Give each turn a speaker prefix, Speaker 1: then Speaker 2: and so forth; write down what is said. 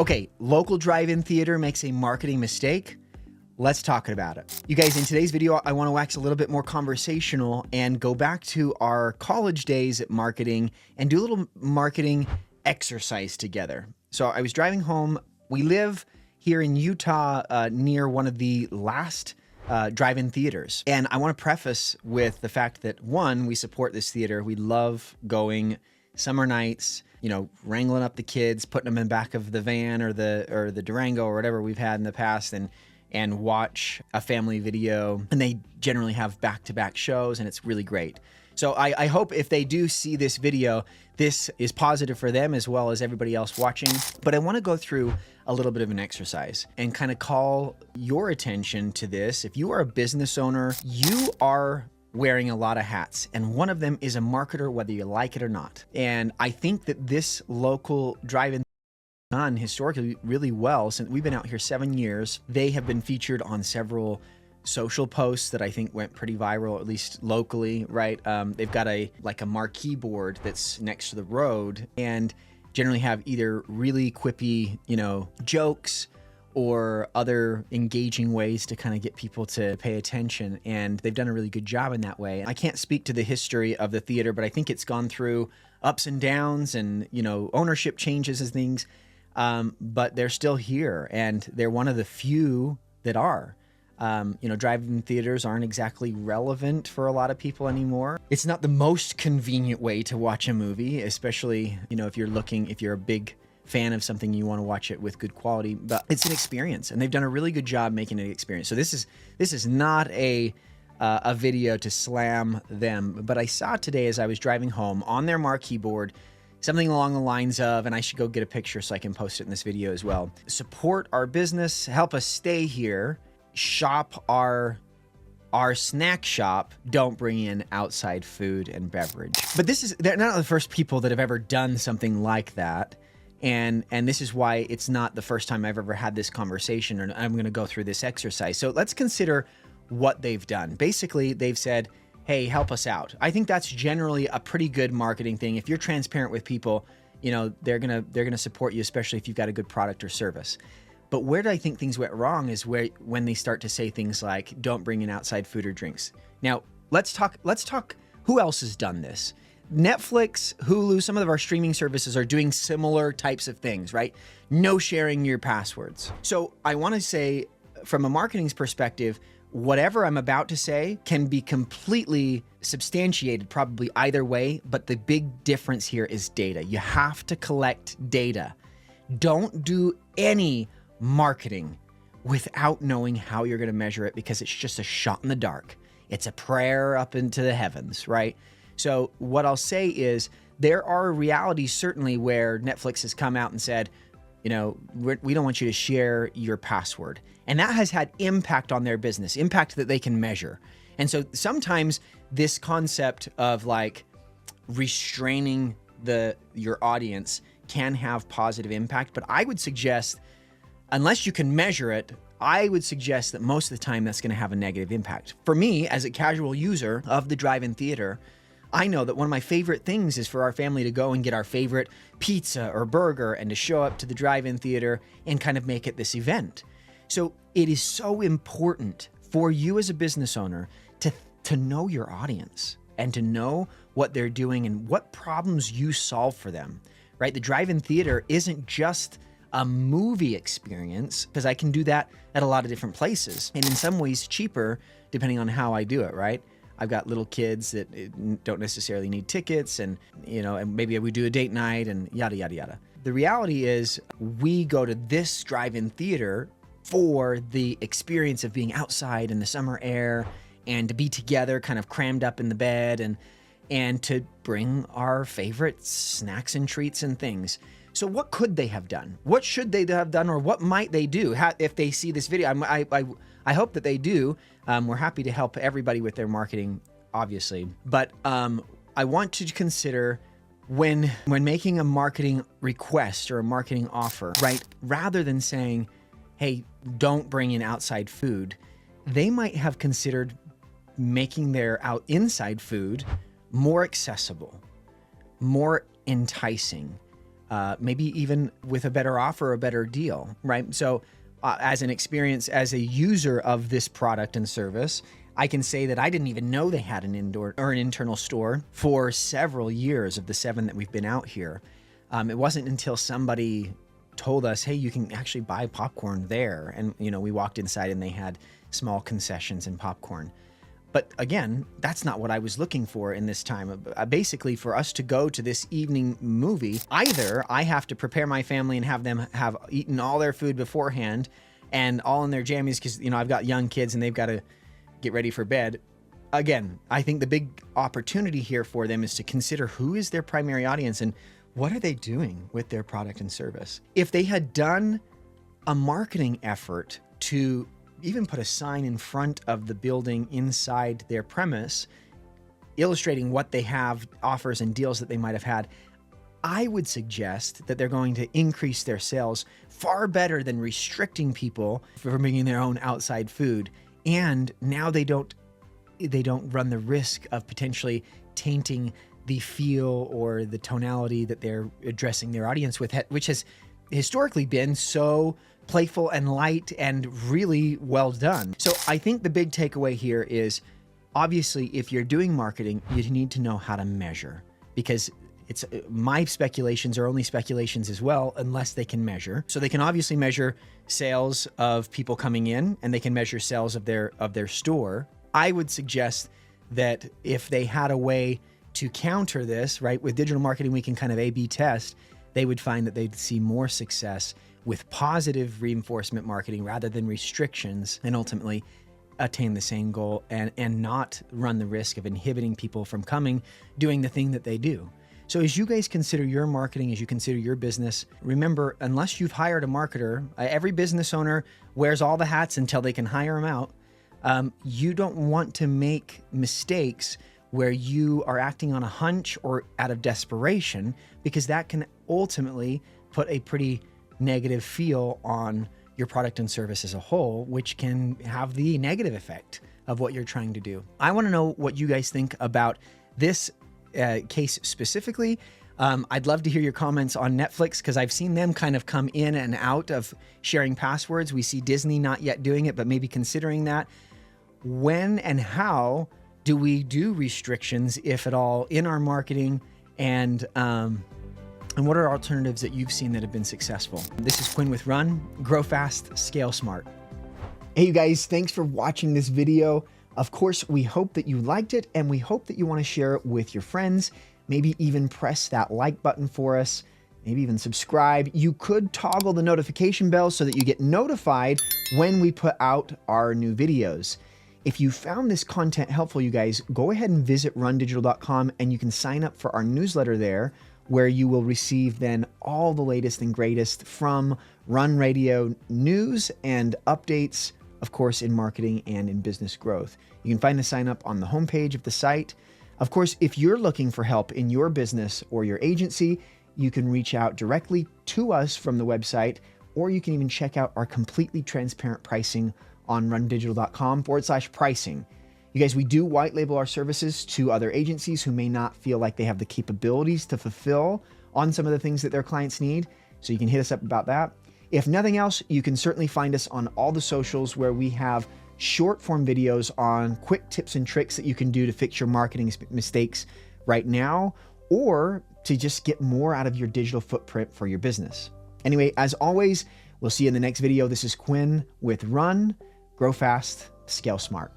Speaker 1: Okay, local drive-in theater makes a marketing mistake. Let's talk about it. You guys, in today's video, I want to wax a little bit more conversational and go back to our college days at marketing and do a little marketing exercise together. So I was driving home. We live here in Utah near one of the last drive-in theaters. And I want to preface with the fact that, one, we support this theater. We love going summer nights, you know, wrangling up the kids, putting them in the back of the van or the Durango or whatever we've had in the past, and watch a family video. And they generally have back-to-back shows, and it's really great. So I hope if they do see this video, this is positive for them as well as everybody else watching. But I want to go through a little bit of an exercise and kind of call your attention to this. If you are a business owner, you are wearing a lot of hats, and one of them is a marketer, whether you like it or not. And I think that this local drive-in done historically really well. Since we've been out here 7 years, they have been featured on several social posts that I think went pretty viral, at least locally, right? They've got a marquee board that's next to the road and generally have either really quippy, you know, jokes or other engaging ways to kind of get people to pay attention. And they've done a really good job in that way. I can't speak to the history of the theater, but I think it's gone through ups and downs and, you know, ownership changes and things. But they're still here, and they're one of the few that are. You know, drive-in theaters aren't exactly relevant for a lot of people anymore. It's not the most convenient way to watch a movie, especially, you know, if you're a big fan of something, you want to watch it with good quality, but it's an experience, and they've done a really good job making it an experience. So this is not a video to slam them, but I saw today as I was driving home on their marquee board something along the lines of, and I should go get a picture so I can post it in this video as well: support our business, help us stay here, shop our snack shop, don't bring in outside food and beverage. But they're not the first people that have ever done something like that. And this is why it's not the first time I've ever had this conversation, and I'm going to go through this exercise. So let's consider what they've done. Basically, they've said, hey, help us out. I think that's generally a pretty good marketing thing. If you're transparent with people, you know, they're gonna support you, especially if you've got a good product or service. But where do I think things went wrong is when they start to say things like, don't bring in outside food or drinks. Now, let's talk who else has done this. Netflix, Hulu, some of our streaming services are doing similar types of things, right? No sharing your passwords. So I want to say, from a marketing perspective, whatever I'm about to say can be completely substantiated probably either way, but the big difference here is data. You have to collect data. Don't do any marketing without knowing how you're going to measure it, because it's just a shot in the dark. It's a prayer up into the heavens, right? So what I'll say is there are realities certainly where Netflix has come out and said, you know, we don't want you to share your password. And that has had impact on their business, impact that they can measure. And so sometimes this concept of like restraining your audience can have positive impact. But I would suggest, unless you can measure it, I would suggest that most of the time that's going to have a negative impact. For me, as a casual user of the drive-in theater, I know that one of my favorite things is for our family to go and get our favorite pizza or burger and to show up to the drive-in theater and kind of make it this event. So it is so important for you as a business owner to know your audience and to know what they're doing and what problems you solve for them, right? The drive-in theater isn't just a movie experience, because I can do that at a lot of different places, and in some ways cheaper depending on how I do it, right? I've got little kids that don't necessarily need tickets, and, you know, and maybe we do a date night and yada, yada, yada. The reality is we go to this drive-in theater for the experience of being outside in the summer air and to be together kind of crammed up in the bed and to bring our favorite snacks and treats and things. So what could they have done? What should they have done, or what might they do if they see this video? I hope that they do. We're happy to help everybody with their marketing, obviously. But I want to consider when making a marketing request or a marketing offer, right? Rather than saying, hey, don't bring in outside food, they might have considered making their inside food more accessible, more enticing, maybe even with a better offer, a better deal, right? So as an experience, as a user of this product and service, I can say that I didn't even know they had an indoor or an internal store for several years of the 7 that we've been out here. It wasn't until somebody told us, hey, you can actually buy popcorn there. And, we walked inside and they had small concessions and popcorn. But again, that's not what I was looking for in this time. Basically, for us to go to this evening movie, either I have to prepare my family and have them have eaten all their food beforehand and all in their jammies because, I've got young kids and they've got to get ready for bed. Again, I think the big opportunity here for them is to consider who is their primary audience and what are they doing with their product and service. If they had done a marketing effort to even put a sign in front of the building inside their premise, illustrating what they have, offers and deals that they might have had, I would suggest that they're going to increase their sales far better than restricting people from bringing their own outside food. And now they don't run the risk of potentially tainting the feel or the tonality that they're addressing their audience with, which has historically been so playful and light and really well done. So I think the big takeaway here is, obviously, if you're doing marketing, you need to know how to measure, because my speculations are only speculations as well, unless they can measure. So they can obviously measure sales of people coming in, and they can measure sales of their store. I would suggest that if they had a way to counter this, right, with digital marketing, we can kind of A/B test, they would find that they'd see more success with positive reinforcement marketing rather than restrictions, and ultimately attain the same goal and not run the risk of inhibiting people from doing the thing that they do. So as you guys consider your marketing, as you consider your business, remember, unless you've hired a marketer, every business owner wears all the hats until they can hire them out. You don't want to make mistakes where you are acting on a hunch or out of desperation, because that can ultimately put a pretty negative feel on your product and service as a whole, which can have the negative effect of what you're trying to do. I want to know what you guys think about this case specifically. I'd love to hear your comments on Netflix, because I've seen them kind of come in and out of sharing passwords. We see Disney not yet doing it, but maybe considering that. When and how do we do restrictions, if at all, in our marketing, and what are alternatives that you've seen that have been successful? This is Quinn with Run, Grow Fast, Scale Smart. Hey, you guys, thanks for watching this video. Of course, we hope that you liked it, and we hope that you want to share it with your friends. Maybe even press that like button for us. Maybe even subscribe. You could toggle the notification bell so that you get notified when we put out our new videos. If you found this content helpful, you guys, go ahead and visit rundigital.com, and you can sign up for our newsletter there, where you will receive then all the latest and greatest from Run Radio news and updates, of course, in marketing and in business growth. You can find the sign up on the homepage of the site. Of course, if you're looking for help in your business or your agency, you can reach out directly to us from the website, or you can even check out our completely transparent pricing on rundigital.com/pricing. You guys, we do white label our services to other agencies who may not feel like they have the capabilities to fulfill on some of the things that their clients need. So you can hit us up about that. If nothing else, you can certainly find us on all the socials, where we have short form videos on quick tips and tricks that you can do to fix your marketing mistakes right now, or to just get more out of your digital footprint for your business. Anyway, as always, we'll see you in the next video. This is Quinn with Run, Grow Fast, Scale Smart.